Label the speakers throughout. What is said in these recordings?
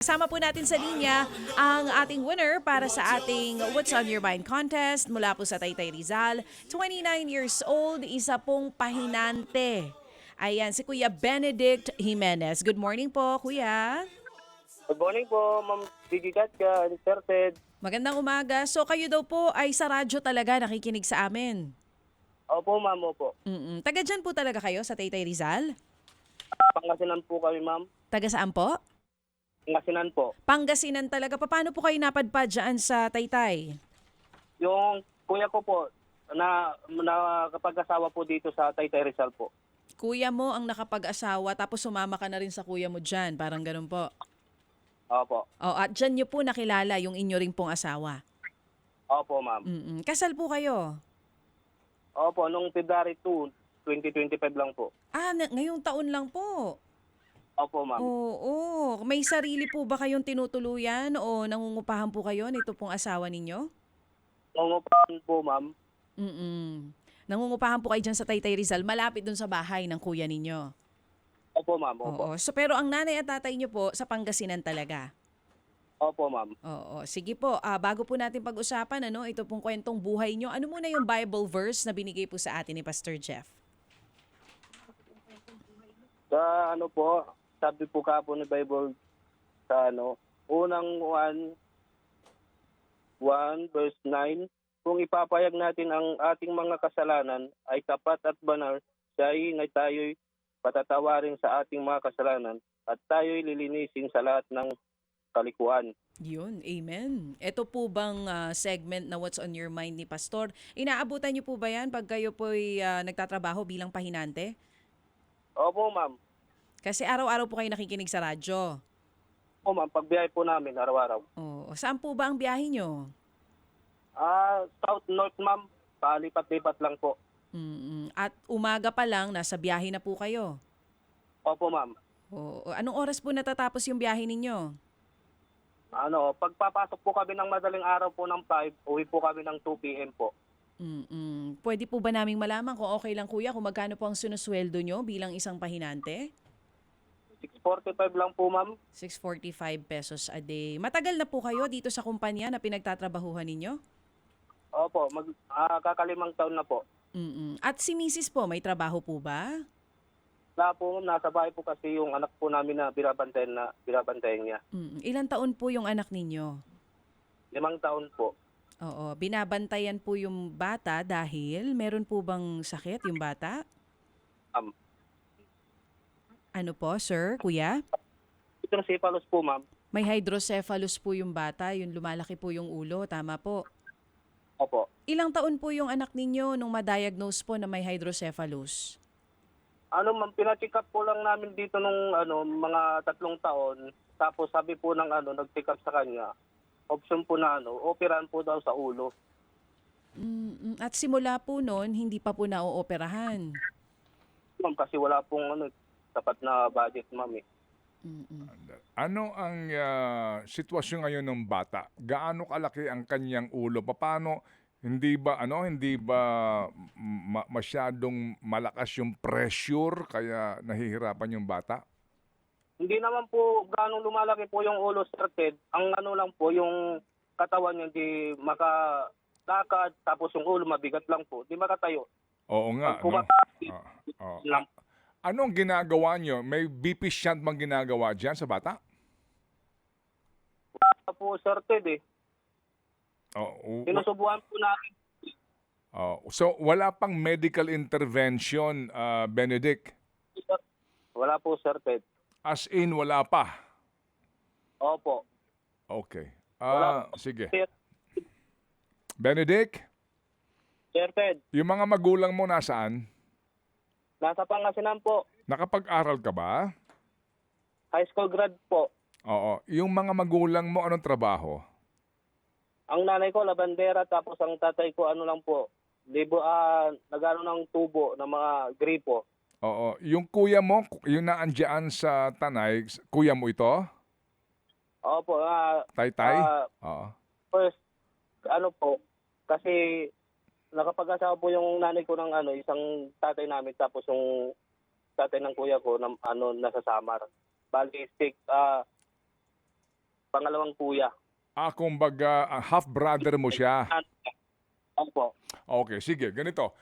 Speaker 1: Kasama po natin sa linya ang ating winner para sa ating What's on Your Mind contest mula po sa Taytay Rizal. 29 years old, isa pong pahinante. Ayan, si Kuya Benedict Jimenez. Good morning po, Kuya.
Speaker 2: Good morning po, Ma'am Gigi Katka and Sir Ted.
Speaker 1: Magandang umaga. So kayo daw po ay sa radyo talaga nakikinig sa amin.
Speaker 2: Opo, Ma'am, opo.
Speaker 1: Taga dyan po talaga kayo sa Taytay Rizal?
Speaker 2: Pangasinan po kami, Ma'am.
Speaker 1: Taga saan po?
Speaker 2: Pangasinan po.
Speaker 1: Pangasinan talaga. Paano po kayo napadpad dyan sa Taytay?
Speaker 2: Yung kuya ko po, na nakapag-asawa po dito sa Taytay Rizal po.
Speaker 1: Kuya mo ang nakapag-asawa tapos sumama ka na rin sa kuya mo dyan. Parang ganun po.
Speaker 2: Opo.
Speaker 1: Oh, at dyan nyo po nakilala yung inyo ring pong asawa.
Speaker 2: Opo, Ma'am.
Speaker 1: Kasal po kayo?
Speaker 2: Opo, nung February 2, 2025 lang po.
Speaker 1: Ngayong taon lang po.
Speaker 2: Opo, Ma'am.
Speaker 1: Oo. May sarili po ba kayong tinutuluyan o nangungupahan po kayo nito pong asawa ninyo?
Speaker 2: Nangungupahan po, Ma'am.
Speaker 1: Nangungupahan po kayo dyan sa Taytay Rizal, malapit dun sa bahay ng kuya ninyo.
Speaker 2: Opo, Ma'am. Opo.
Speaker 1: Oo. So, pero ang nanay at tatay nyo po sa Pangasinan talaga.
Speaker 2: Opo, Ma'am.
Speaker 1: Oo. Sige po, bago po natin pag-usapan, ito pong kwentong buhay nyo, ano muna yung Bible verse na binigay po sa atin ni Pastor Jeff?
Speaker 2: Sa ano po, sabi po ni Bible sa unang 1 verse 9, kung ipapayag natin ang ating mga kasalanan ay tapat at banal, siya ay tayo'y patatawarin sa ating mga kasalanan at tayo'y lilinisin sa lahat ng kalikuan.
Speaker 1: Yun, amen. Ito po bang segment na What's on Your Mind ni Pastor, inaabutan niyo po ba yan pag kayo po'y nagtatrabaho bilang pahinante?
Speaker 2: Opo, Ma'am.
Speaker 1: Kasi araw-araw po kayo nakikinig sa radyo.
Speaker 2: Opo, Ma'am. Pagbiyahe po namin araw-araw.
Speaker 1: Oo. Saan po ba ang biyahe nyo?
Speaker 2: South North, Ma'am. Palipat-lipat lang po.
Speaker 1: At umaga pa lang, nasa biyahe na po kayo.
Speaker 2: Opo, Ma'am.
Speaker 1: Oo. Anong oras po natatapos yung biyahe ninyo?
Speaker 2: Pagpapasok po kami ng madaling araw po ng 5, uwi po kami ng 2 p.m. po.
Speaker 1: Pwede po ba naming malaman kung okay lang kuya kung magkano po ang sinusweldo nyo bilang isang pahinante?
Speaker 2: 645 lang po, Ma'am.
Speaker 1: 645 pesos a day. Matagal na po kayo dito sa kumpanya na pinagtatrabahuhan ninyo?
Speaker 2: Opo, kakalimang taon na po.
Speaker 1: At si Mrs. po, may trabaho po ba?
Speaker 2: Wala po, nasa bahay po kasi yung anak po namin na binabantayan niya.
Speaker 1: Ilan taon po yung anak ninyo?
Speaker 2: 5 taon po.
Speaker 1: Oo, binabantayan po yung bata dahil meron po bang sakit yung bata? Ano po, sir, kuya?
Speaker 2: Hydrocephalus po, Ma'am.
Speaker 1: May hydrocephalus po yung bata, yung lumalaki po yung ulo, tama po.
Speaker 2: Opo.
Speaker 1: Ilang taon po yung anak ninyo nung ma-diagnose po na may hydrocephalus?
Speaker 2: Ma'am, pina-check up po lang namin dito nung mga 3 taon. Tapos sabi po ng nag-check up sa kanya, option po na operahan po daw sa ulo.
Speaker 1: At simula po noon, hindi pa po na-ooperahan.
Speaker 2: Ma'am, kasi wala pong tapat na budget, Ma'am.
Speaker 3: Ano ang sitwasyon ngayon ng bata? Gaano kalaki ang kanyang ulo? Paano hindi ba masyadong malakas yung pressure kaya nahihirapan yung bata?
Speaker 2: Hindi naman po ganong lumalaki po yung ulo, Sir Ted. Ang lang po, yung katawan niya hindi makalakad, tapos yung ulo mabigat lang po. Hindi makatayo.
Speaker 3: Oo nga.
Speaker 2: Pag kumakapit, lang.
Speaker 3: Anong ginagawa nyo? May BP shunt bang ginagawa dyan sa bata?
Speaker 2: Wala po, Sir Ted eh. Sinusubuhan po namin.
Speaker 3: So wala pang medical intervention, Benedict?
Speaker 2: Wala po, Sir Ted.
Speaker 3: As in, wala pa?
Speaker 2: Opo.
Speaker 3: Okay.
Speaker 2: Wala.
Speaker 3: Sige. Benedict,
Speaker 2: Sir Ted,
Speaker 3: yung mga magulang mo nasaan?
Speaker 2: nasa Pangasinan po.
Speaker 3: Nakapag-aral ka ba?
Speaker 2: High school grad po.
Speaker 3: Oo. Yung mga magulang mo, anong trabaho?
Speaker 2: Ang nanay ko, labandera, tapos ang tatay ko, lang po, nagano ng tubo ng mga gripo.
Speaker 3: Oo. Yung kuya mo, yung naandyan sa Tanay, kuya mo ito?
Speaker 2: Opo.
Speaker 3: Taytay? Oo.
Speaker 2: First, po, kasi nakapag-asawa po yung nanay ko ng isang tatay namin, tapos yung tatay ng kuya ko nasa Samar. Bali, pangalawang kuya.
Speaker 3: Kumbaga, half brother mo siya.
Speaker 2: Opo.
Speaker 3: Okay, sige, ganito.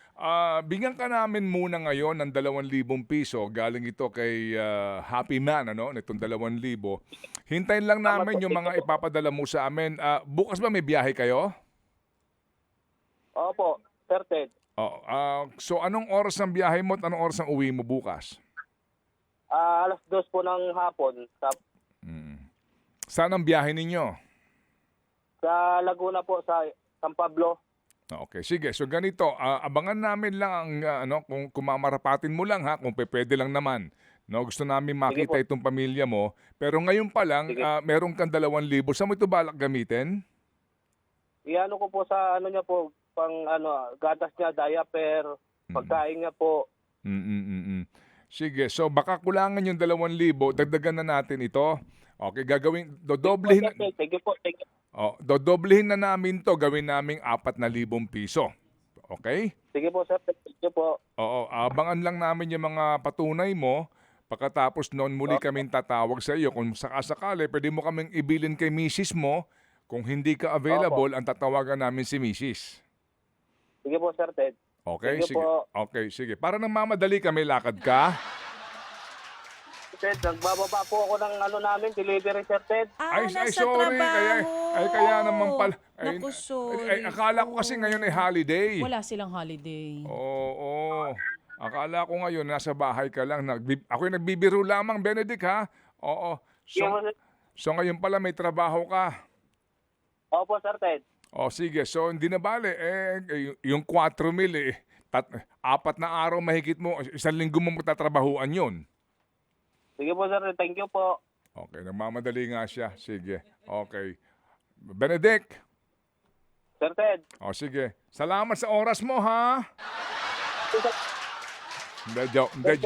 Speaker 3: Bigyan ka namin muna ngayon ng 2,000 piso. Galing ito kay Happy Man, ano? Nitong 2,000. Hintayin lang namin yung mga ipapadala mo sa amin. Bukas ba may biyahe kayo?
Speaker 2: Opo, Sir Ted.
Speaker 3: So anong oras ng biyahe mo at anong oras ng uwi mo bukas?
Speaker 2: Alas 2 po ng hapon
Speaker 3: Saan ang biyahe ninyo?
Speaker 2: sa Laguna po, sa San Pablo.
Speaker 3: Okay, sige. So ganito, abangan namin lang ang kung kumamarapatin mo lang ha, kung pwede lang naman. No, gusto namin makita
Speaker 2: po.
Speaker 3: itong pamilya mo. Pero ngayon pa lang,
Speaker 2: Sige.
Speaker 3: meron kang 2,000. Saan mo ito balak gamitin?
Speaker 2: Iano ko po sa ano niya po, pang gatas niya, diaper, pagkain niya po.
Speaker 3: Sige, so baka kulangan yung 2,000, dagdagan na natin ito. Okay, dodoblehin,
Speaker 2: Thank you po. Thank you.
Speaker 3: dodoblehin na namin to, gawin naming 4,000 piso. Okay?
Speaker 2: Sige po, Sir Ted. Thank you po.
Speaker 3: Oo, abangan lang namin yung mga patunay mo. Pagkatapos noon muli kaming tatawag sa iyo. Kung sakasakali, pwede mo kaming ibilin kay misis mo. Kung hindi ka available, ang tatawagan namin si misis.
Speaker 2: Sige po, Sir Ted.
Speaker 3: Okay,
Speaker 2: Sige
Speaker 3: sige.
Speaker 2: po.
Speaker 3: Okay, sige. Para nang mamadali kami, lakad ka.
Speaker 2: Sir Ted, nagbababa po ako ng namin, delivery, Sir Ted.
Speaker 1: Nasa
Speaker 3: sorry.
Speaker 1: trabaho.
Speaker 3: Kaya naman pala.
Speaker 1: Naku, sorry.
Speaker 3: Akala ko kasi ngayon ay holiday.
Speaker 1: Wala silang holiday.
Speaker 3: Oo. Akala ko ngayon nasa bahay ka lang. Ako'y nagbibiro lamang, Benedict, ha? Oo.
Speaker 2: Sige po, Sir.
Speaker 3: So ngayon pala may trabaho ka.
Speaker 2: Opo, Sir Ted.
Speaker 3: Sige. So hindi na bale. Yung 4,000 4 na araw mahigit mo. 1 linggo mo magtatrabahuan yun.
Speaker 2: Sige po, Sir Ted. Thank you po.
Speaker 3: Okay, nagmamadali nga siya. Sige. Okay. Benedict.
Speaker 2: Sir Ted.
Speaker 3: Sige. Salamat sa oras mo, ha? Hindi,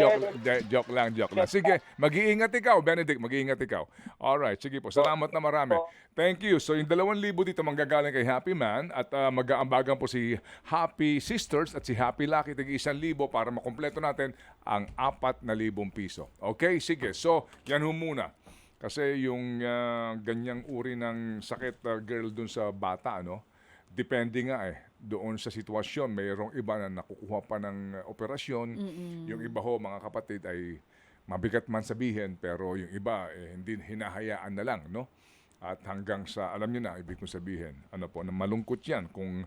Speaker 3: joke lang. Sige, mag-iingat ikaw, Benedict, mag-iingat ikaw. Alright, sige po, salamat na marami. Thank you. So yung 2,000 dito manggagaling kay Happy Man at mag-aambagan po si Happy Sisters at si Happy Lucky, tig 1,000 para makumpleto natin ang 4,000 piso. Okay, sige. So, yan ho muna. Kasi yung ganyang uri ng sakit girl dun sa bata, depende nga doon sa sitwasyon. Mayroong iba na nakukuha pa ng operasyon. Yung iba ho, mga kapatid, ay mabigat man sabihin, pero yung iba, hindi hinahayaan na lang, no? At hanggang sa, alam niyo na, ibig kong sabihin, na malungkot yan kung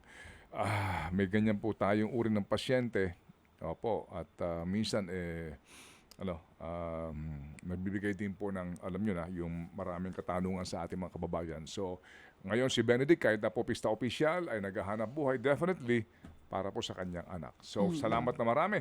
Speaker 3: may ganyan po tayong uri ng pasyente. Opo, at minsan, nagbibigay din po ng, alam nyo na, yung maraming katanungan sa ating mga kababayan. So, ngayon si Benedict, kahit na po pista opisyal, ay naghahanap buhay, definitely, para po sa kanyang anak. So, salamat na marami.